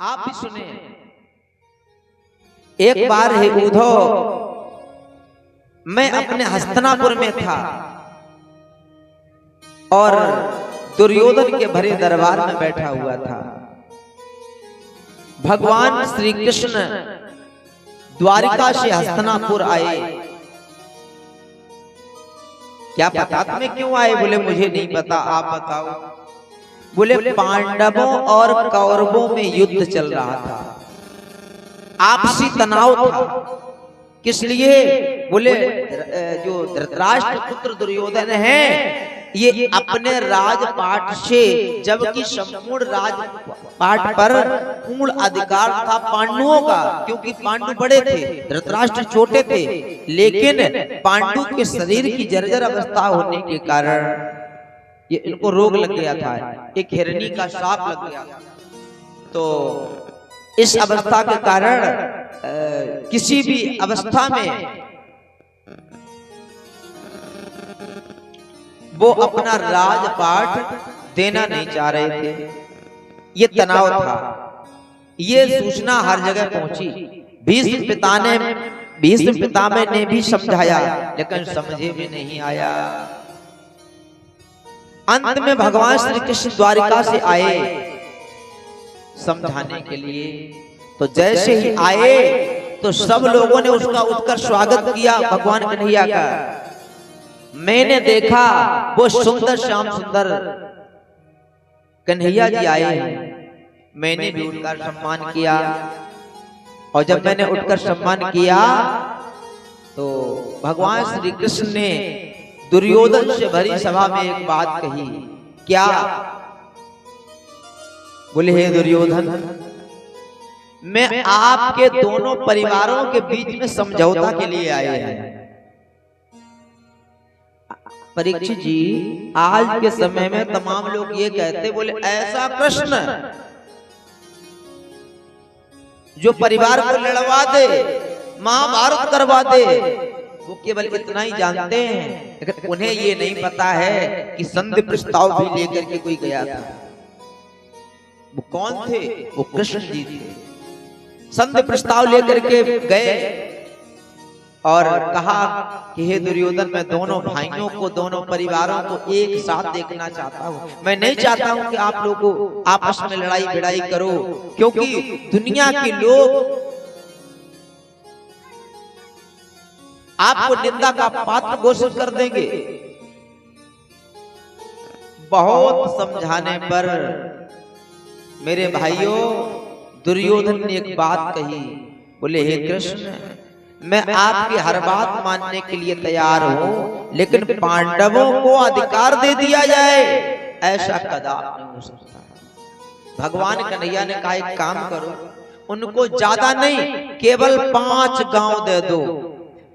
आप भी सुने। एक बार हे उद्धव, मैं अपने हस्तिनापुर में था और दुर्योधन के भरे दरबार में बैठा हुआ था। भगवान श्री कृष्ण द्वारिका से हस्तिनापुर आए। क्या पता तुम्हें क्यों आए? बोले मुझे नहीं पता, आप बताओ। बोले पांडवों और कौरवों में युद्ध चल रहा था, आपसी तनाव था। किस लिए? बोले जो धृतराष्ट्र पुत्र दुर्योधन है, ये अपने राजपाट से, जबकि संपूर्ण राजपाट पर पूर्ण अधिकार था पांडवों का, क्योंकि पांडु बड़े थे, धृतराष्ट्र छोटे थे। लेकिन पांडु के शरीर की जर्जर अवस्था होने के कारण ये इनको रोग लग गया था, एक हिरनी का श्राप लग गया था। तो इस अवस्था के कारण किसी भी अवस्था में वो अपना राजपाट देना नहीं चाह रहे थे। ये तनाव था। ये सूचना हर जगह पहुंची। भीष्म पितामह ने भी समझाया, लेकिन समझे में नहीं आया। अंत में भगवान श्री कृष्ण द्वारिका से आए समझाने के लिए। तो जैसे ही आए तो सब लोगों ने उसका उत्कर स्वागत किया भगवान कन्हैया का। मैंने देखा वो सुंदर श्याम सुंदर कन्हैया जी आए हैं, मैंने भी उनका सम्मान किया। और जब मैंने उठकर सम्मान किया तो भगवान श्री कृष्ण ने दुर्योधन से भरी सभा में एक बात कही। क्या? बोले हे दुर्योधन, मैं आपके दोनों परिवारों के बीच में समझौता के लिए आए हैं। परीक्षित जी, आज के समय में तमाम लोग ये कहते, बोले ऐसा कृष्ण जो परिवार को लड़वा दे, महाभारत करवा दे, वो केवल इतना ही जानते हैं, लेकिन उन्हें ये नहीं पता है कि संधि प्रस्ताव भी लेकर के कोई गया था। वो कौन थे? वो कृष्ण जी थे। संधि प्रस्ताव लेकर के गए और कहा कि हे दुर्योधन, मैं दोनों भाइयों को, दोनों परिवारों को एक साथ देखना चाहता हूँ। मैं नहीं चाहता हूँ कि आप लोगों आपस में लड़ाई भिड़ाई करो, क्योंकि दुनिया के लोग आपको निंदा का पात्र घोषित कर देंगे। बहुत समझाने पर मेरे भाइयों, दुर्योधन ने एक बात कही। बोले हे कृष्ण, मैं आपकी हर बात मानने के लिए तैयार हूं, लेकिन पांडवों को अधिकार दे दिया जाए, ऐसा कदापि नहीं हो सकता। भगवान कन्हैया ने कहा एक काम करो, उनको ज्यादा नहीं, केवल 5 गांव दे दो।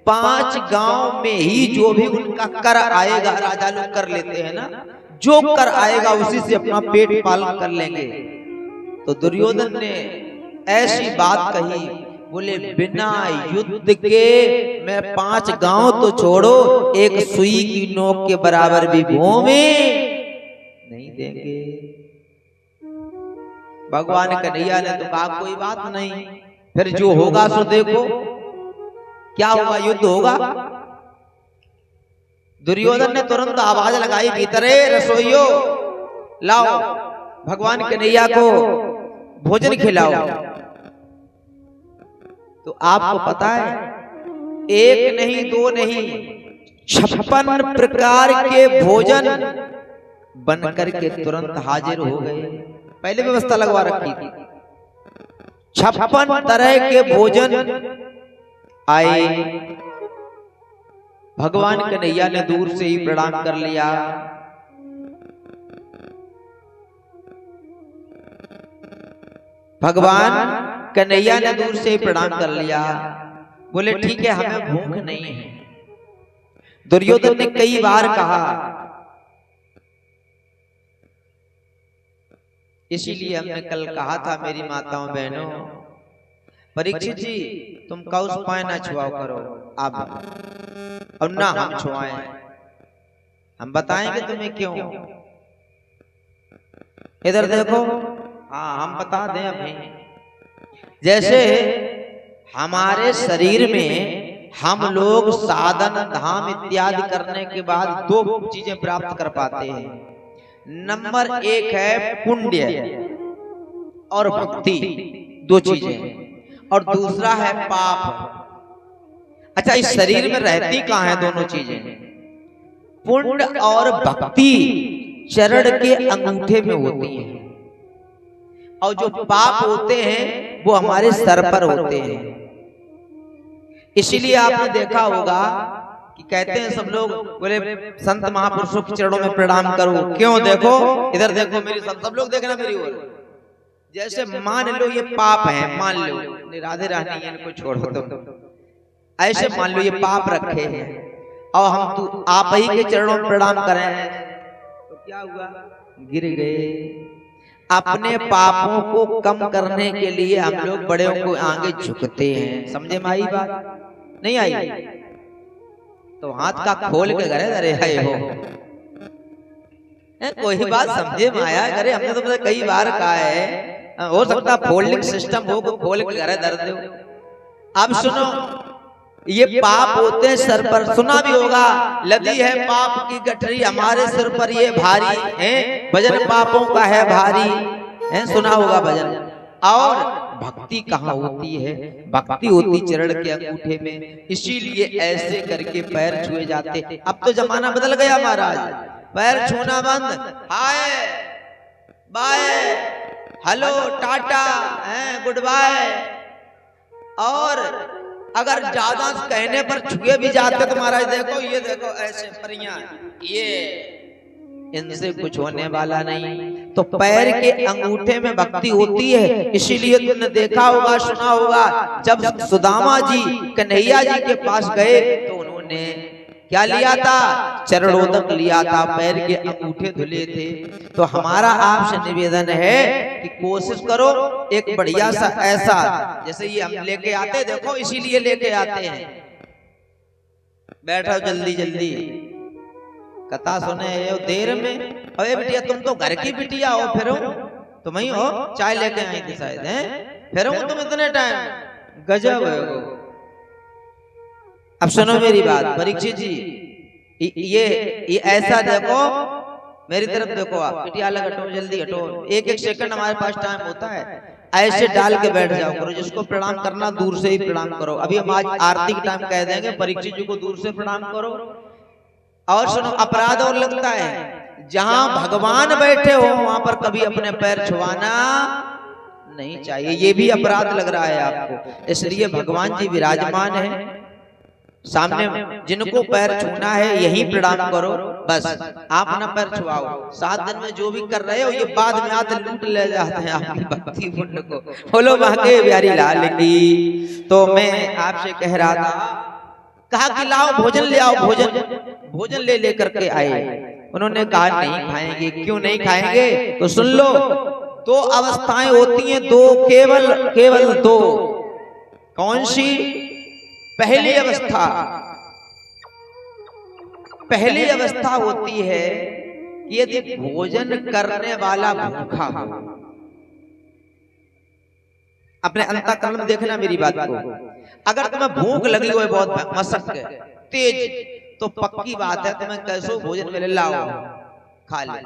5 गांव में ही जो भी उनका कर आएगा, राजा लोग कर लेते हैं ना, जो कर आएगा उसी से अपना पेट पालन कर लेंगे। तो दुर्योधन ने ऐसी बात कही। बोले बिना युद्ध के मैं 5 गांव तो छोड़ो, एक सुई की नोक के बराबर भी भूमि नहीं देंगे। भगवान कन्हैया ने तो कहा कोई बात नहीं, फिर जो होगा सो देखो। क्या होगा? युद्ध होगा। दुर्योधन ने तुरंत आवाज लगाई, भीतरे रसोइयो लाओ, भगवान कन्हैया को भोजन खिलाओ। तो आपको पता है, एक नहीं, 2 नहीं, 56 प्रकार के भोजन बनकर के तुरंत हाजिर हो गए। पहले व्यवस्था लगवा रखी थी। 56 तरह के भोजन आए। भगवान कन्हैया ने दूर से ही प्रणाम कर लिया। भगवान कन्हैया ने दूर से ही प्रणाम कर लिया। बोले ठीक है, हमें भूख नहीं है। दुर्योधन ने कई बार कहा, इसीलिए हमने कल कहा था मेरी माताओं बहनों, परीक्षित जी तुम कौस पाए ना छुआओ करो आप, और ना हम छुआएं। हम बताएंगे तुम्हें क्यों। इधर देखो, हाँ हम बता दें अभी। जैसे हमारे शरीर में हम लोग साधन धाम इत्यादि करने के बाद दो चीजें प्राप्त कर पाते हैं। नंबर एक है पुण्य और भक्ति, दो चीजें, और दूसरा है पाप। अच्छा, इस शरीर में रहती कहाँ है दोनों चीजें? पुण्य और भक्ति चरण के अंगूठे में होती है, और जो पाप होते हैं वो हमारे सर पर होते हैं। इसीलिए आपने देखा होगा कि कहते हैं सब लोग, बोले संत महापुरुषों के चरणों में प्रणाम करो। क्यों? देखो इधर देखो, मेरी सब लोग देखना मेरी ओर। जैसे मान लो ये पाप है, मान लो राधे रानी इनको छोड़ो तुम, ऐसे मान लो ये पाप रखे हैं और हम तो आप ही के चरणों में प्रणाम करें, तो क्या हुआ? गिर गए। अपने पापों को कम करने के लिए हम लोग बड़ों को आगे झुकते हैं। समझे में आई बात? नहीं आई? तो हाथ का खोल के करे, अरे आए हो कोई बात समझे में आया? अरे हमने तो कई बार कहा है, हो सकता फोल्डिंग सिस्टम हो, खोल के करे दर्द दो। अब सुनो, ये पाप होते हैं सर पर। सुना भी होगा, लदी है पाप की गठरी हमारे सिर पर ये भारी है, भजन पापों का है भारी है, सुना होगा भजन। और भक्ति कहाँ होती है? भक्ति होती चरण के अंगूठे में। इसीलिए ऐसे करके पैर छुए जाते। अब तो जमाना बदल गया महाराज, पैर छूना बंद, hi bye hello tata goodbye. और अगर ज्यादा कहने पर छुए भी जाते तो महाराज देखो, ये देखो ऐसे परियां, ये इनसे कुछ होने वाला नहीं। तो पैर के अंगूठे में भक्ति होती है। इसीलिए तुमने देखा होगा, सुना होगा, जब सुदामा जी कन्हैया जी के पास गए तो उन्होंने क्या लिया था? चरणोदक लिया था, पैर के अंगूठे धुले थे। तो हमारा आपसे निवेदन है कि कोशिश करो एक बढ़िया सा ऐसा, जैसे ये हम लेके आते, देखो इसीलिए लेके आते हैं। बैठो जल्दी जल्दी, कथा सुने देर में। अरे बिटिया तुम तो घर की बिटिया हो, फिर तुम ही हो, चाय लेके आई थी शायद, हैं? फिर तुम इतने टाइम, गजब है वो। अब सुनो मेरी बात परीक्षित जी, ये ऐसा देखो, मेरी तरफ देखो, आप बिटिया अलग हटो, जल्दी हटो, एक एक सेकंड हमारे पास टाइम होता है। ऐसे डाल के बैठ जाओ करो, जिसको प्रणाम करना दूर से ही प्रणाम करो। अभी हम आज आरती के टाइम कह देंगे परीक्षित जी को दूर से प्रणाम करो। और सुनो, अपराध और लगता है, जहां भगवान बैठे हो वहां पर कभी अपने पैर छुआना नहीं चाहिए, ये भी अपराध लग रहा है आपको। इसलिए भगवान जी विराजमान है सामने, जिनको पैर छूना है यही प्रणाम करो, बस आप ना पैर छुआओ। 7 दिन में जो भी कर रहे हो, ये बाद में आते लूट ले जाते हैं आपकी भक्ति पुण्य को। बोलो बांके बिहारी लाल की। तो मैं आपसे कह रहा था, कहा कि लाओ भोजन ले आओ, भोजन ले लेकर के आए। उन्होंने कहा नहीं खाएंगे। क्यों नहीं खाएंगे? तो सुन लो, 2 अवस्थाएं होती हैं, 2, केवल 2। कौन सी? पहली अवस्था होती है कि यदि भोजन करने वाला भूखा हो। अपने अंतःकरण में देखना मेरी बात को। अगर तुम्हें भूख लगी हो बहुत मशक्कत तेज, तो पक्की बात है तुम्हें कैसो भोजन में लाओ, खा ले।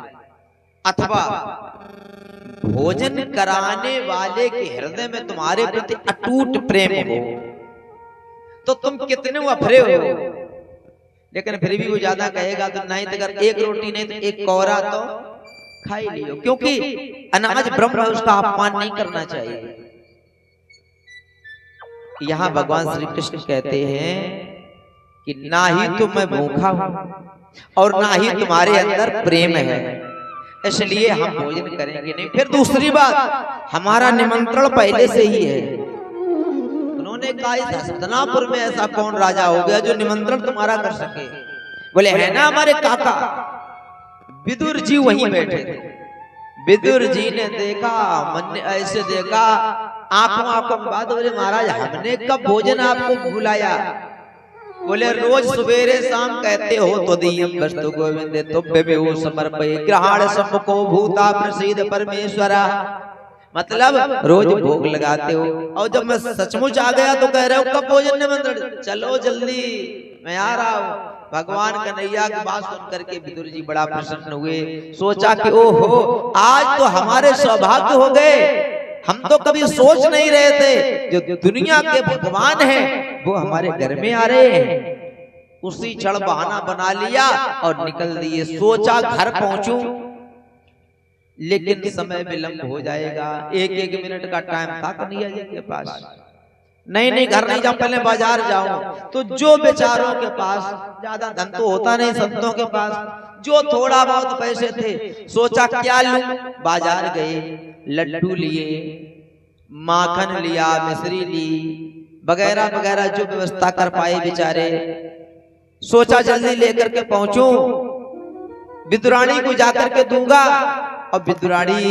अथवा भोजन कराने वाले के हृदय में तुम्हारे प्रति अटूट प्रेम हो, तो तुम कितने अफरे हो, लेकिन फिर भी वो ज्यादा कहेगा तो नहीं, तो अगर 1 रोटी नहीं तो 1 कौरा तो खा ही लियो, क्योंकि अनाज ब्रह्म है, उसका अपमान नहीं करना चाहिए। यहाँ भगवान श्री कृष्ण कहते हैं कि ना ही तो मैं भूखा हूं और ना ही तुम्हारे अंदर प्रेम है, इसलिए हम भोजन करेंगे नहीं। फिर दूसरी बात, हमारा निमंत्रण पहले से ही है। उन्होंने कहा हस्तिनापुर में ऐसा कौन राजा हो गया जो निमंत्रण तुम्हारा कर सके? बोले है ना हमारे काका विदुर जी वहीं बैठे थे। विदुर जी ने देखा, मन ने ऐसे देखा, आंखों में बात, बोले महाराज हमने कब भोजन आपको बुलाया? बोले रोज सवेरे शाम कहते हो तो दीयम वस्तु गोविंदे तुभ्य समर्पये ग्रहण सम्मुखो भूता प्रसीद परमेश्वरा। मतलब रोज भोग लगाते हो। और जब मैं सचमुच आ गया तो कह रहे हो कब भोजन निमंत्रण, चलो जल्दी मैं आ रहा हूँ। भगवान कन्हैया की बात सुन करके विदुर जी बड़ा प्रसन्न हुए। सोचा कि ओहो आज तो हमारे सौभाग्य हो गए, हम तो कभी सोच नहीं रहे थे जो दुनिया के भगवान हैं वो हमारे घर में आ रहे हैं। उसी क्षण बहाना बना लिया और निकल दिए। सोचा घर पहुंचूं लेकिन समय विलंब हो जाएगा, एक एक मिनट का टाइम था कन्हैया जी के पास। नहीं घर नहीं जाऊं, पहले बाजार जाऊं। तो जो बेचारों के पास ज्यादा धन तो होता नहीं संतों के पास, जो थोड़ा बहुत पैसे थे सोचा क्या लूं। बाजार गए, लड्डू लिए, माखन लिया, मिश्री ली, वगैरह वगैरह जो व्यवस्था कर पाए बेचारे। सोचा जल्दी लेकर के पहुंचूं, विदुरानी को जाकर के दूंगा और विदुरानी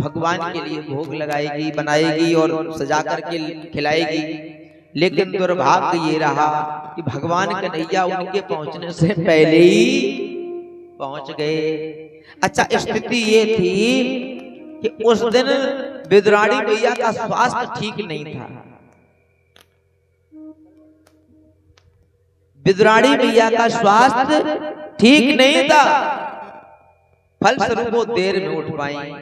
भगवान के लिए भोग लगाएगी, बनाएगी और सजा करके खिलाएगी। लेकिन दुर्भाग्य ये रहा कि भगवान कन्हैया उनके पहुंचने से पहले ही पहुंच गए। अच्छा स्थिति ये थी कि उस दिन विदुरानी मैया का स्वास्थ्य ठीक नहीं था। विदुरानी मैया का स्वास्थ्य ठीक नहीं था, फलस्वरूप वो देर में उठ पाई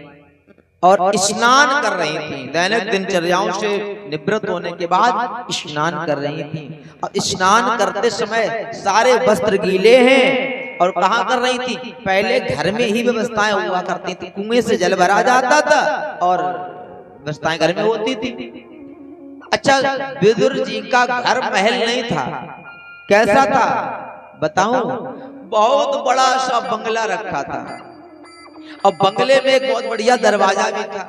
और स्नान कर रही थी। दैनिक दिनचर्याओं से निवृत्त होने के बाद स्नान कर रही थी। और स्नान करते समय सारे वस्त्र गीले हैं। और कहाँ कर रही थी, पहले घर में ही व्यवस्थाएं हुआ करती थी, कुएं से जल भरा जाता था और व्यवस्थाएं घर में होती थी। अच्छा विदुर जी का घर महल नहीं था, कैसा था बताऊं, बहुत बड़ा सा बंगला रखा था और बंगले में एक बहुत बढ़िया दरवाजा भी था।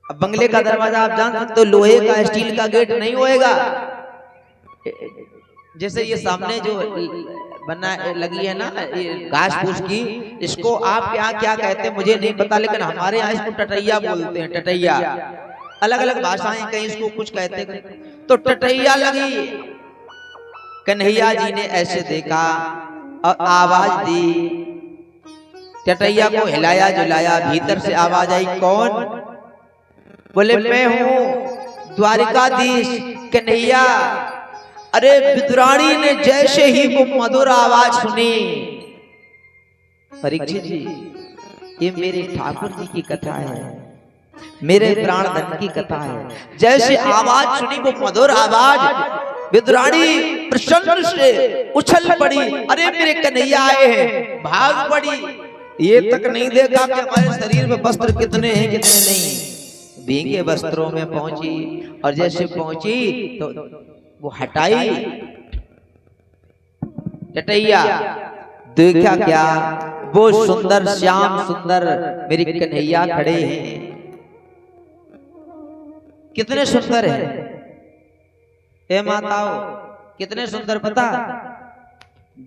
अब बंगले का दरवाजा आप जान सकते हो, लोहे का स्टील का गेट नहीं होएगा। जैसे ये सामने जो बना लगी है ना घास फूस की, इसको आप यहाँ क्या कहते हैं मुझे नहीं पता, लेकिन हमारे यहाँ इसको टटैया बोलते हैं। टटैया, अलग अलग भाषाएं, कहीं इसको कुछ कहते हैं। तो टटैया लगी। कन्हैया जी ने ऐसे देखा और आवाज दी, टटैया को हिलाया जुलाया, भीतर से आवाज आई, कौन? बोले मैं हूं द्वारिकाधीश कन्हैया। अरे विदुरानी ने जैसे ही वो मधुर आवाज सुनी, परीक्षित जी ये मेरे ठाकुर जी की कथा है, मेरे प्राणधन की कथा है। जैसे आवाज सुनी वो मधुर आवाज, विदुरानी प्रसन्न से उछल पड़ी, अरे मेरे कन्हैया आए हैं, भाग पड़ी। ये तक नहीं देखा कि हमारे शरीर में वस्त्र कितने हैं कितने नहीं। भीगे वस्त्रों में पहुंची और जैसे पहुंची तो वो हटाई टटैया, देखा क्या वो सुंदर श्याम सुंदर मेरी कन्हैया खड़े हैं। कितने सुंदर है ए माताओं, कितने सुंदर पता।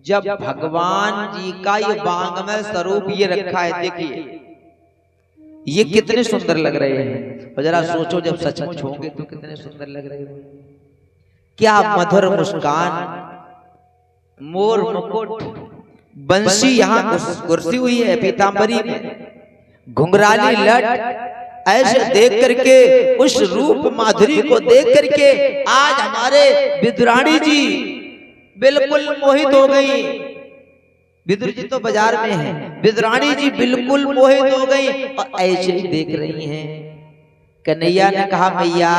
जब भगवान जी का ये वांगमय स्वरूप ये रखा है, देखिए ये कितने सुंदर लग रहे हैं। और जरा सोचो जब सचमुच होंगे तो कितने सुंदर लग रहे हैं। क्या मधुर मुस्कान, मोर मुकुट, बंसी यहाँ कुर्सी हुई है पीतांबरी में, घुंघराली लट, ऐसे देख करके उस रूप माधुरी को देख करके आज हमारे विदुरानी जी बिल्कुल मोहित हो गई। विदुर जी तो बाजार में है, विदुरानी जी बिल्कुल मोहित हो गई और ऐसे ही देख रही हैं। कन्हैया ने कहा मैया,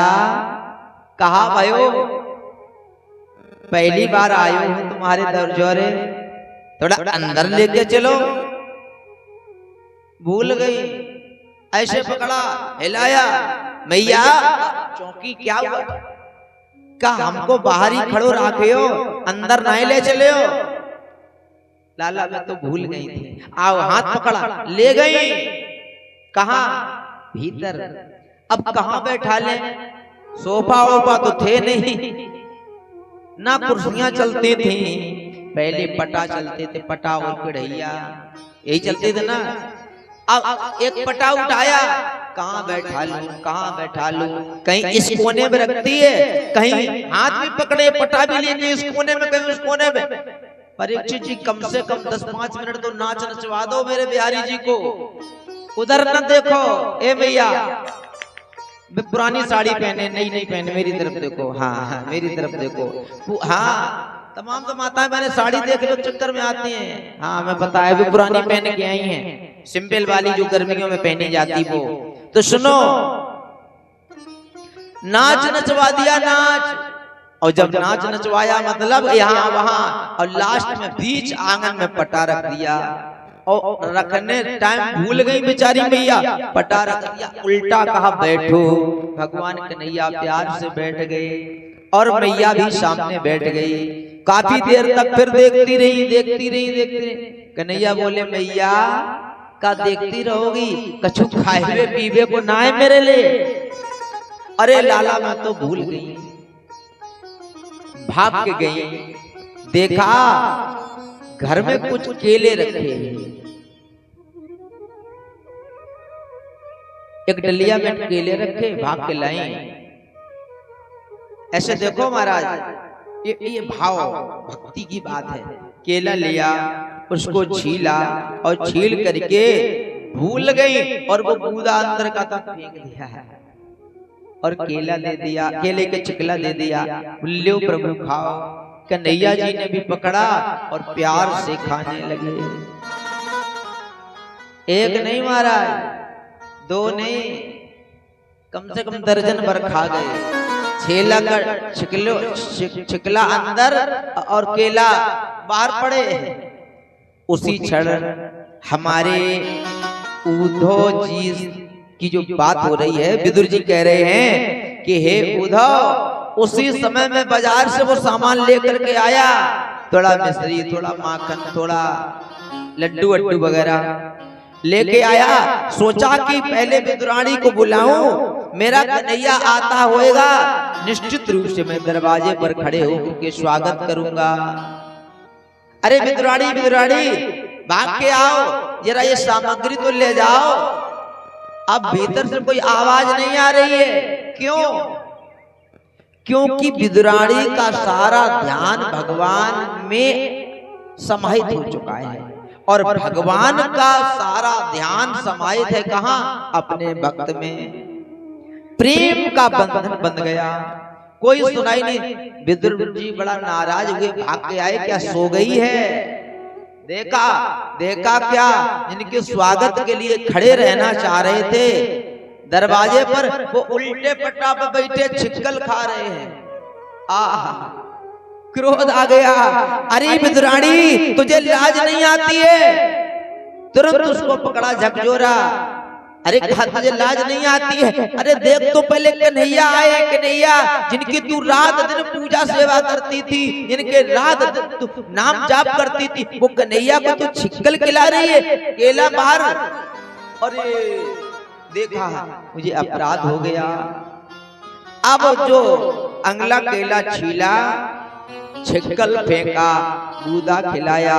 कहा भयो, पहली बार आयो हूं तुम्हारे दरजोरे, थोड़ा अंदर लेके चलो। भूल गई, ऐसे पकड़ा हिलाया, मैया चौकी क्या हुआ, क्या हमको बाहर ही खड़ो रखे हो, अंदर नहीं ले चले हो। लाला मैं तो भूल गई थी। आओ हाथ पकड़ा ले गई, कहा भीतर। अब कहाँ बैठा ले, सोफा वोफा तो थे नहीं, ना कुर्सियां चलती थी, पहले पटा चलते थे, पटा और कढ़ैया यही चलते थे ना। अब एक पटा उठाया, कहाँ बैठा लूं, कहाँ बैठा लूं, कहीं इस कोने में रखती है, कहीं हाथ भी पकड़े पटा भी लेके इस कोने में, कहीं उस कोने में। परीक्षित जी कम से कम 10-5 मिनट तो नाच नचवा दो मेरे बिहारी जी को। उधर न देखो ए भैया, पुरानी साड़ी पहने नहीं नहीं पहने, मेरी तरफ देखो। हाँ हाँ मेरी तरफ देखो। हाँ तमाम तो माताएं मैंने साड़ी देख लो चक्कर में आती हैं। हाँ मैं पता है, भी पुरानी पहन के आई हैं, सिंपल वाली जो गर्मियों में पहनी जाती वो। तो सुनो, नाच नचवा दिया नाच, और जब नाच नचवाया मतलब यहाँ वहां, और लास्ट में बीच आंगन में पटा रख दिया, और रखने टाइम भूल गई बेचारी मैया, पटा रख दिया, उल्टा कहा बैठो। भगवान कन्हैया प्यार से बैठ गए और मैया भी सामने बैठ गई। काफी देर तक फिर देखती रही देखती रही देखती रही। कन्हैया बोले मैया का देखती रहोगी, कछु खाए हुए पीवे को ना है मेरे लिए। अरे लाला मैं तो भूल गई, भाग के गई, देखा घर में कुछ केले रखे, एक डलिया में केले रखे, भाग के लाई। ऐसे देखो महाराज, ये भाव भक्ति की बात है। केला लिया, उसको छीला, और छील करके भूल गई, और वो गूदा अंदर का तक फेंक दिया है, और केला दे दिया, केले के चिकला दे दिया, लो प्रभु खाओ। कन्हैया जी ने भी पकड़ा और प्यार से खाने लगे। एक नहीं महाराज, दो नहीं, कम से कम दर्जन भर खा गए। छेला का चिकला अंदर और केला बाहर पड़े। उसी क्षण हमारे उद्धव जी की जो बात हो रही है, विदुर जी कह रहे हैं कि हे उद्धव, उसी समय में बाजार से वो सामान लेकर के आया, थोड़ा मिश्री, थोड़ा माखन, थोड़ा लड्डू वड्डू वगैरह लेके आया। सोचा कि पहले विदुरानी को बुलाऊं, मेरा कन्हैया आता होएगा, निश्चित रूप से मैं दरवाजे पर खड़े होकर के स्वागत करूंगा। अरे विदुरानी विदुरानी भाग के आओ, जरा ये सामग्री तो ले जाओ। अब भीतर से कोई आवाज नहीं आ रही है। क्यों? क्योंकि विदुरानी का सारा ध्यान भगवान में समाहित हो चुका है, और भगवान का सारा ध्यान समाहित है कहाँ? अपने भक्त में। प्रेम का बंधन बन गया, कोई सुनाई नहीं। विदुर जी बड़ा नाराज हुए, भाग के आए, क्या सो गई है? देखा देखा क्या, जिनके स्वागत के लिए खड़े रहना चाह रहे थे दरवाजे पर, वो उल्टे पट्टा पर बैठे छिक्कल खा रहे हैं। आह, क्रोध आ गया। अरे विदुरानी तुझे लाज नहीं आती है? तुरंत उसको पकड़ा, झकझोरा। अरे कहा तुझे लाज नहीं आती है? अरे देख तो पहले कन्हैया आए, कन्हैया जिनकी तू रात दिन पूजा सेवा करती थी, जिनके रात दिन तू नाम जाप करती थी, वो कन्हैया को तू छिक्कल खिला रही है, केला बाहर। अरे देखा मुझे अपराध हो गया। अब जो अंगला केला छीला, छिक्कल फेंका, गूदा खिलाया,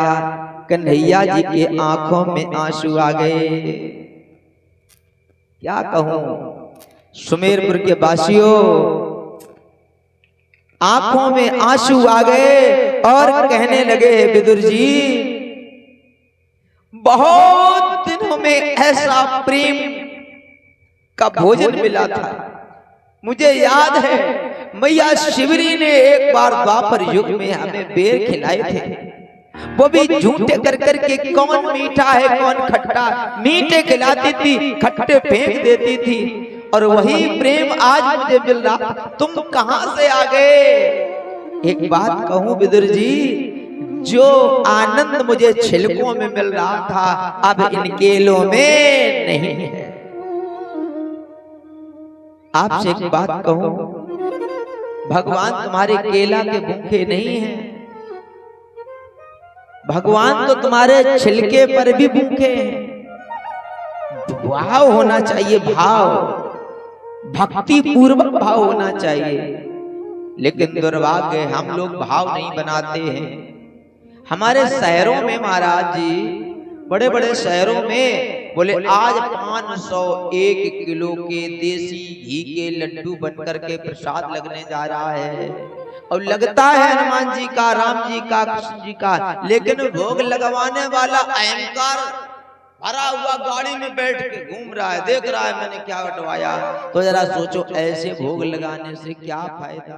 कन्हैया जी के आंखों में आंसू आ गए। क्या कहूं, सुमेरपुर के वासियों, आंखों में आंसू आ गए और कहने लगे, विदुर जी बहुत दिनों में ऐसा प्रेम का भोजन मिला था। मुझे याद है मैया शिवरी ने एक बार द्वापर युग में हमें बेर खिलाए थे, वो भी झूठे कर करके, कौन मीठा है कौन खट्टा, मीठे खिलाती थी, खट्टे फेंक देती थी। और वही प्रेम आज मुझे मिल रहा, तुम कहां से आ गए? एक बात कहूं विदुर जी, जो आनंद मुझे छिलकों में मिल रहा था, अब इन केलों में नहीं है। आपसे एक बात कहूं, भगवान तुम्हारे केला के भूखे नहीं हैं, भगवान तो तुम्हारे छिलके पर भी भूखे हैं। भाव होना चाहिए, भाव, भक्ति पूर्वक भाव होना चाहिए। लेकिन दुर्भाग्य हम लोग भाव नहीं बनाते हैं। हमारे शहरों में महाराज जी, बड़े बड़े शहरों में बोले आज 501 किलो के देसी घी के लड्डू बनकर के प्रसाद लगने जा रहा है, और लगता है हनुमान जी का, राम जी का, कृष्ण जी का, लेकिन भोग लगवाने वाला अहंकार भरा हुआ गाड़ी में बैठ के घूम रहा है, देख रहा है मैंने क्या बटवाया। तो जरा सोचो ऐसे भोग लगाने से क्या फायदा।